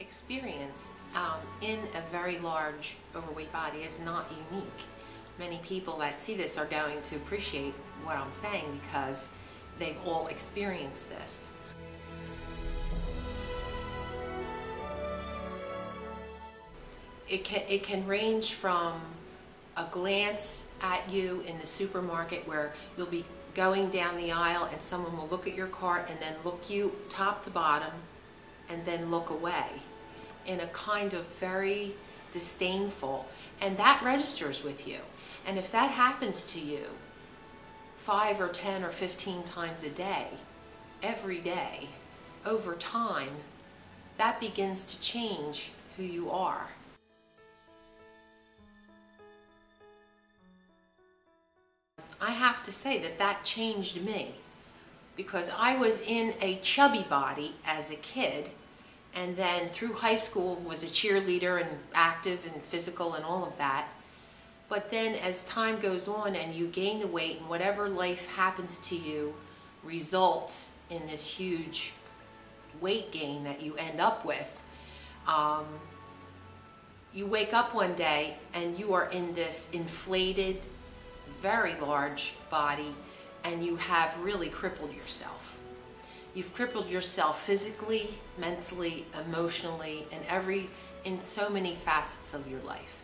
experience in a very large overweight body is not unique. Many people that see this are going to appreciate what I'm saying because they've all experienced this. It can range from a glance at you in the supermarket where you'll be going down the aisle and someone will look at your cart and then look you top to bottom and then look away in a kind of very disdainful, and that registers with you. And if that happens to you 5 or 10 or 15 times a day, every day, over time, that begins to change who you are. I have to say that that changed me because I was in a chubby body as a kid, and then through high school was a cheerleader and active and physical and all of that. But then as time goes on and you gain the weight and whatever life happens to you results in this huge weight gain that you end up with, you wake up one day and you are in this inflated, very large body, and you have really crippled yourself. You've crippled yourself physically, mentally, emotionally, and in so many facets of your life.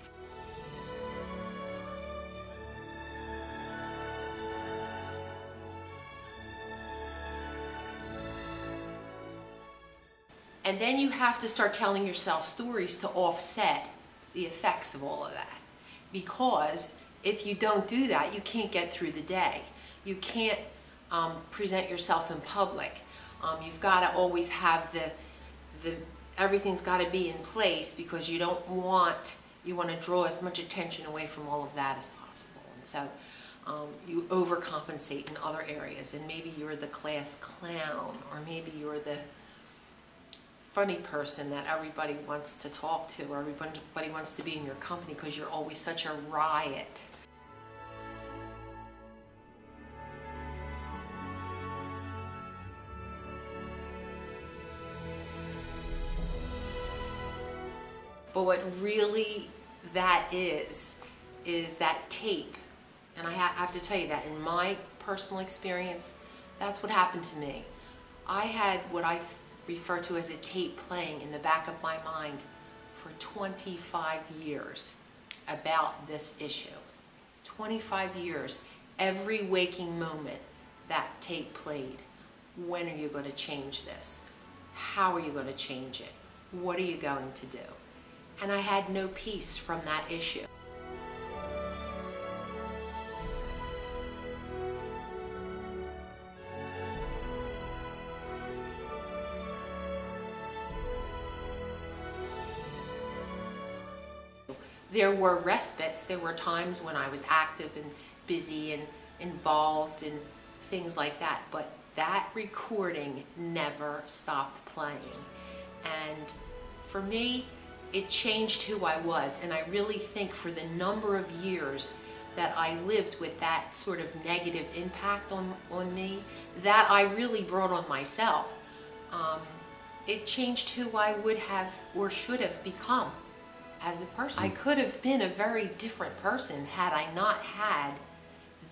And then you have to start telling yourself stories to offset the effects of all of that. Because if you don't do that, you can't get through the day. You can't present yourself in public. You've got to always have everything's got to be in place because you want to draw as much attention away from all of that as possible. And so you overcompensate in other areas, and maybe you're the class clown, or maybe you're the funny person that everybody wants to talk to, or everybody wants to be in your company because you're always such a riot. But what really that is that tape. And I have to tell you that in my personal experience, that's what happened to me. I had what I refer to as a tape playing in the back of my mind for 25 years about this issue. 25 years, every waking moment that tape played. When are you going to change this? How are you going to change it? What are you going to do? And I had no peace from that issue. There were respites. There were times when I was active and busy and involved in things like that, but that recording never stopped playing. And for me, it changed who I was, and I really think for the number of years that I lived with that sort of negative impact on me, that I really brought on myself, it changed who I would have or should have become as a person. I could have been a very different person had I not had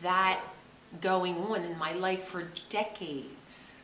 that going on in my life for decades.